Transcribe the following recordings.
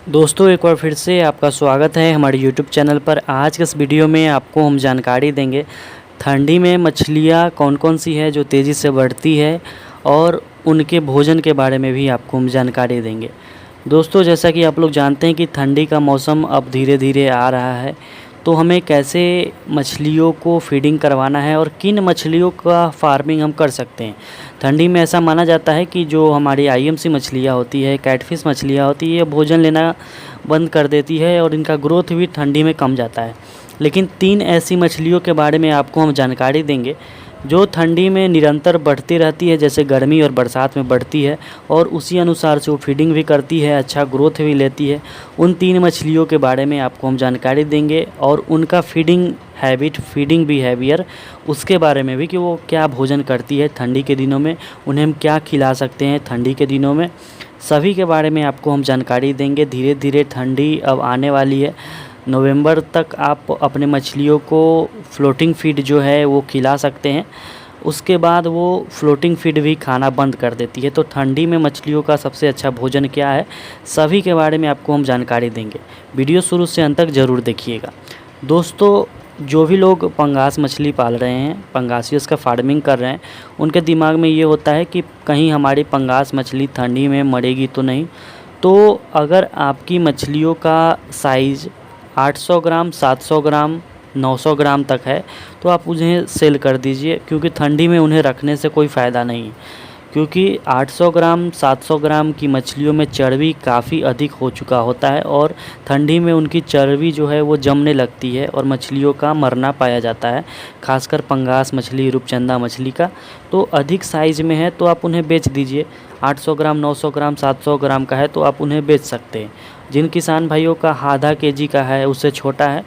दोस्तों एक बार फिर से आपका स्वागत है हमारे YouTube चैनल पर। आज के इस वीडियो में आपको हम जानकारी देंगे ठंडी में मछलियाँ कौन कौन सी है जो तेज़ी से बढ़ती है और उनके भोजन के बारे में भी आपको हम जानकारी देंगे। दोस्तों जैसा कि आप लोग जानते हैं कि ठंडी का मौसम अब धीरे धीरे आ रहा है, तो हमें कैसे मछलियों को फीडिंग करवाना है और किन मछलियों का फार्मिंग हम कर सकते हैं। ठंडी में ऐसा माना जाता है कि जो हमारी आईएमसी मछलियाँ होती है, कैटफिश मछलियाँ होती है, ये भोजन लेना बंद कर देती है और इनका ग्रोथ भी ठंडी में कम जाता है। लेकिन 3 ऐसी मछलियों के बारे में आपको हम जानकारी देंगे जो ठंडी में निरंतर बढ़ती रहती है, जैसे गर्मी और बरसात में बढ़ती है और उसी अनुसार से वो फीडिंग भी करती है, अच्छा ग्रोथ भी लेती है। उन 3 मछलियों के बारे में आपको हम जानकारी देंगे और उनका फीडिंग हैबिट, फीडिंग बिहेवियर, उसके बारे में भी कि वो क्या भोजन करती है ठंडी के दिनों में, उन्हें हम क्या खिला सकते हैं ठंडी के दिनों में, सभी के बारे में आपको हम जानकारी देंगे। धीरे धीरे ठंडी अब आने वाली है। नवंबर तक आप अपने मछलियों को फ्लोटिंग फीड जो है वो खिला सकते हैं। उसके बाद वो फ्लोटिंग फीड भी खाना बंद कर देती है। तो ठंडी में मछलियों का सबसे अच्छा भोजन क्या है, सभी के बारे में आपको हम जानकारी देंगे। वीडियो शुरू से अंत तक ज़रूर देखिएगा। दोस्तों जो भी लोग पंगास मछली पाल रहे हैं, पंगासियस का फार्मिंग कर रहे हैं, उनके दिमाग में ये होता है कि कहीं हमारी पंगास मछली ठंडी में मरेगी तो नहीं। तो अगर आपकी मछलियों का साइज़ 800 ग्राम, 700 ग्राम, 900 ग्राम तक है तो आप उन्हें सेल कर दीजिए, क्योंकि ठंडी में उन्हें रखने से कोई फ़ायदा नहीं है। क्योंकि 800 ग्राम, 700 ग्राम की मछलियों में चर्बी काफ़ी अधिक हो चुका होता है और ठंडी में उनकी चर्बी जो है वो जमने लगती है और मछलियों का मरना पाया जाता है, खासकर पंगास मछली, रूपचंदा मछली का। तो अधिक साइज़ में है तो आप उन्हें बेच दीजिए। 800 ग्राम, 900 ग्राम, 700 ग्राम का है तो आप उन्हें बेच सकते हैं। जिन किसान भाइयों का आधा केजी का है, उससे छोटा है,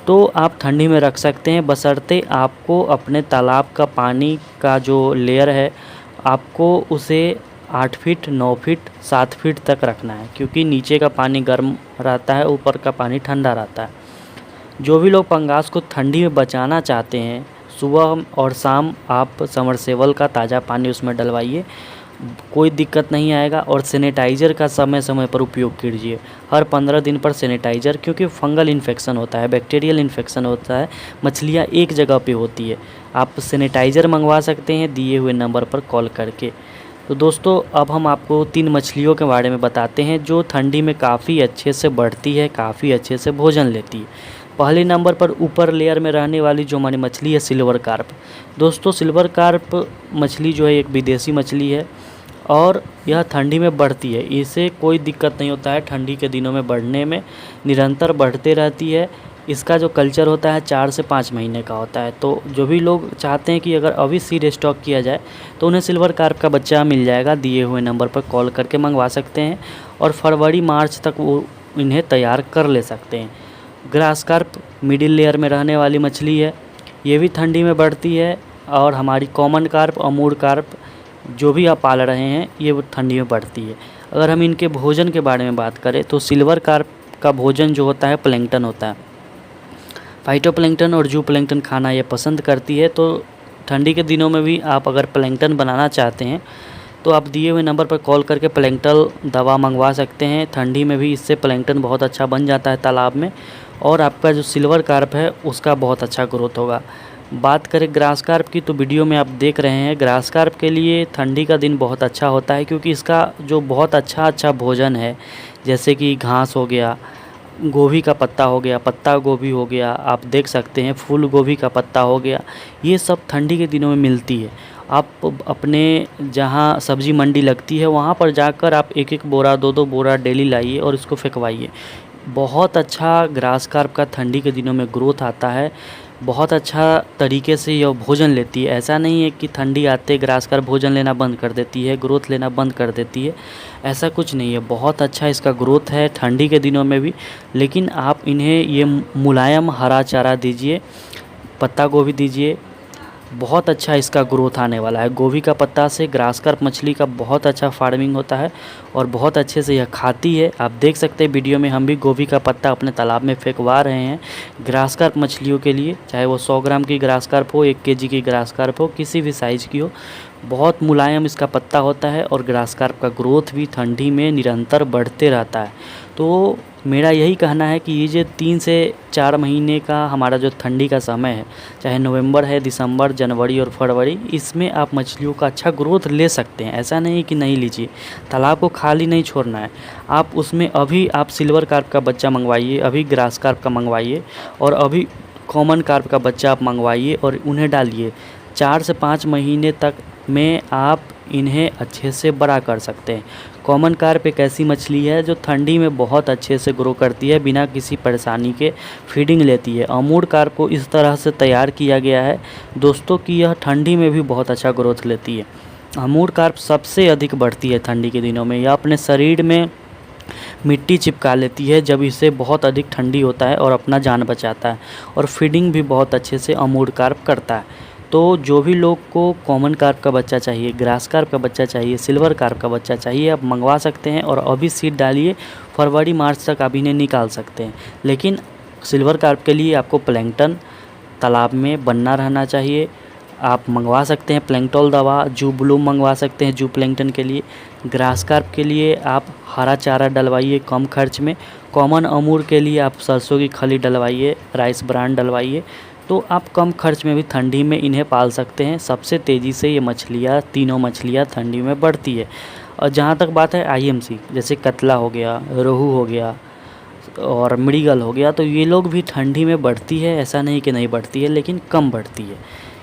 तो आप ठंडी में रख सकते हैं, बशर्ते आपको अपने तालाब का पानी का जो लेयर है आपको उसे 8 फीट, 9 फीट, 7 फीट तक रखना है, क्योंकि नीचे का पानी गर्म रहता है, ऊपर का पानी ठंडा रहता है। जो भी लोग पंगास को ठंडी में बचाना चाहते हैं, सुबह और शाम आप समरसेबल का ताज़ा पानी उसमें डलवाइए, कोई दिक्कत नहीं आएगा। और सैनिटाइज़र का समय समय पर उपयोग कीजिए, हर 15 दिन पर सैनिटाइज़र, क्योंकि फंगल इन्फेक्शन होता है, बैक्टीरियल इन्फेक्शन होता है, मछलियाँ एक जगह पे होती है। आप सैनिटाइज़र मंगवा सकते हैं दिए हुए नंबर पर कॉल करके। तो दोस्तों अब हम आपको 3 मछलियों के बारे में बताते हैं जो ठंडी में काफ़ी अच्छे से बढ़ती है, काफ़ी अच्छे से भोजन लेती है। पहले नंबर पर ऊपर लेयर में रहने वाली जो हमारी मछली है, सिल्वर कार्प। दोस्तों सिल्वर कार्प मछली जो है एक विदेशी मछली है और यह ठंडी में बढ़ती है, इसे कोई दिक्कत नहीं होता है ठंडी के दिनों में बढ़ने में, निरंतर बढ़ते रहती है। इसका जो कल्चर होता है 4 से 5 महीने का होता है। तो जो भी लोग चाहते हैं कि अगर अभी सीड स्टॉक किया जाए तो उन्हें सिल्वर कार्प का बच्चा मिल जाएगा, दिए हुए नंबर पर कॉल करके मंगवा सकते हैं और फरवरी मार्च तक वो इन्हें तैयार कर ले सकते हैं। ग्रास कार्प मिडिल लेयर में रहने वाली मछली है, ये भी ठंडी में बढ़ती है। और हमारी कॉमन कार्प, अमूर कार्प जो भी आप पाल रहे हैं, ये वो ठंडी में बढ़ती है। अगर हम इनके भोजन के बारे में बात करें तो सिल्वर कार्प का भोजन जो होता है प्लैंकटन होता है। फाइटोप्लैंकटन और जू प्लैंकटन खाना ये पसंद करती है। तो ठंडी के दिनों में भी आप अगर प्लैंकटन बनाना चाहते हैं तो आप दिए हुए नंबर पर कॉल करके प्लैंकटन दवा मंगवा सकते हैं। ठंडी में भी इससे प्लैंकटन बहुत अच्छा बन जाता है तालाब में और आपका जो सिल्वर कार्प है उसका बहुत अच्छा ग्रोथ होगा। बात करें ग्रास कार्प की तो वीडियो में आप देख रहे हैं, ग्रास कार्प के लिए ठंडी का दिन बहुत अच्छा होता है, क्योंकि इसका जो बहुत अच्छा भोजन है, जैसे कि घास हो गया, गोभी का पत्ता हो गया, पत्ता गोभी हो गया, आप देख सकते हैं फूल गोभी का पत्ता हो गया, ये सब ठंडी के दिनों में मिलती है। आप अपने जहाँ सब्ज़ी मंडी लगती है वहाँ पर जाकर आप 1-1 बोरा, 2-2 बोरा डेली लाइए और इसको फेंकवाइए। बहुत अच्छा ग्रास कार्प का ठंडी के दिनों में ग्रोथ आता है, बहुत अच्छा तरीके से यह भोजन लेती है। ऐसा नहीं है कि ठंडी आते ग्रास कार्प भोजन लेना बंद कर देती है, ग्रोथ लेना बंद कर देती है, ऐसा कुछ नहीं है। बहुत अच्छा इसका ग्रोथ है ठंडी के दिनों में भी। लेकिन आप इन्हें ये मुलायम हरा चारा दीजिए, पत्ता गोभी दीजिए, बहुत अच्छा इसका ग्रोथ आने वाला है। गोभी का पत्ता से ग्रास कार्प मछली का बहुत अच्छा फार्मिंग होता है और बहुत अच्छे से यह खाती है। आप देख सकते हैं वीडियो में हम भी गोभी का पत्ता अपने तालाब में फेंकवा रहे हैं ग्रास कार्प मछलियों के लिए, चाहे वो 100 ग्राम की ग्रास कार्प हो, 1 केजी की ग्रास कार्प हो, किसी भी साइज़ की हो, बहुत मुलायम इसका पत्ता होता है और ग्रास कार्प का ग्रोथ भी ठंडी में निरंतर बढ़ते रहता है। तो मेरा यही कहना है कि ये जो 3 से 4 महीने का हमारा जो ठंडी का समय है, चाहे नवंबर है, दिसंबर, जनवरी और फरवरी, इसमें आप मछलियों का अच्छा ग्रोथ ले सकते हैं। ऐसा नहीं कि नहीं लीजिए, तालाब को खाली नहीं छोड़ना है। आप उसमें अभी आप सिल्वर कार्प का बच्चा मंगवाइए, अभी ग्रास कार्प का मंगवाइए और अभी कॉमन कार्प का बच्चा आप मंगवाइए और उन्हें डालिए। 4 से 5 महीने तक में आप इन्हें अच्छे से बड़ा कर सकते हैं। कॉमन कार्प एक ऐसी मछली है जो ठंडी में बहुत अच्छे से ग्रो करती है, बिना किसी परेशानी के फीडिंग लेती है। अमूर कार्प को इस तरह से तैयार किया गया है दोस्तों कि यह ठंडी में भी बहुत अच्छा ग्रोथ लेती है। अमूर कार्प सबसे अधिक बढ़ती है ठंडी के दिनों में। यह अपने शरीर में मिट्टी चिपका लेती है जब इसे बहुत अधिक ठंडी होता है और अपना जान बचाता है, और फीडिंग भी बहुत अच्छे से अमूर कार्प करता है। तो जो भी लोग को कॉमन कार्प का बच्चा चाहिए, ग्रास कार्प का बच्चा चाहिए, सिल्वर कार्प का बच्चा चाहिए, आप मंगवा सकते हैं और अभी सीड डालिए। फरवरी मार्च तक आप इन्हें निकाल सकते हैं। लेकिन सिल्वर कार्प के लिए आपको प्लैंकटन तालाब में बनना रहना चाहिए। आप मंगवा सकते हैं प्लैंकटोल दवा, जू ब्लूम मंगवा सकते हैं जू प्लैंकटन के लिए। ग्रास कार्प के लिए आप हरा चारा डलवाइए कम खर्च में। कॉमन अमूर के लिए आप सरसों की खली डलवाइए, राइस ब्रांड डलवाइए। तो आप कम खर्च में भी ठंडी में इन्हें पाल सकते हैं। सबसे तेज़ी से ये मछलियाँ, तीनों मछलियाँ ठंडी में बढ़ती है। और जहाँ तक बात है आईएमसी, जैसे कतला हो गया, रोहू हो गया और मृगल हो गया, तो ये लोग भी ठंडी में बढ़ती है। ऐसा नहीं कि नहीं बढ़ती है, लेकिन कम बढ़ती है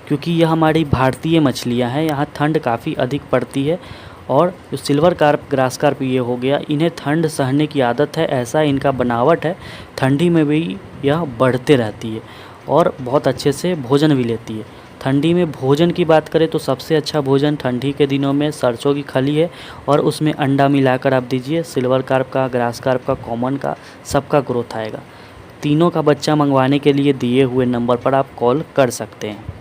क्योंकि यह हमारी भारतीय मछलियाँ हैं। यहाँ ठंड काफ़ी अधिक पड़ती है। और जो सिल्वर कार्प, ग्रास कार्प ये हो गया, इन्हें ठंड सहने की आदत है, ऐसा इनका बनावट है। ठंडी में भी यह बढ़ते रहती है और बहुत अच्छे से भोजन भी लेती है। ठंडी में भोजन की बात करें तो सबसे अच्छा भोजन ठंडी के दिनों में सरसों की खली है और उसमें अंडा मिलाकर आप दीजिए। सिल्वर कार्प का, ग्रास कार्प का, कॉमन का, सबका ग्रोथ आएगा। तीनों का बच्चा मंगवाने के लिए दिए हुए नंबर पर आप कॉल कर सकते हैं।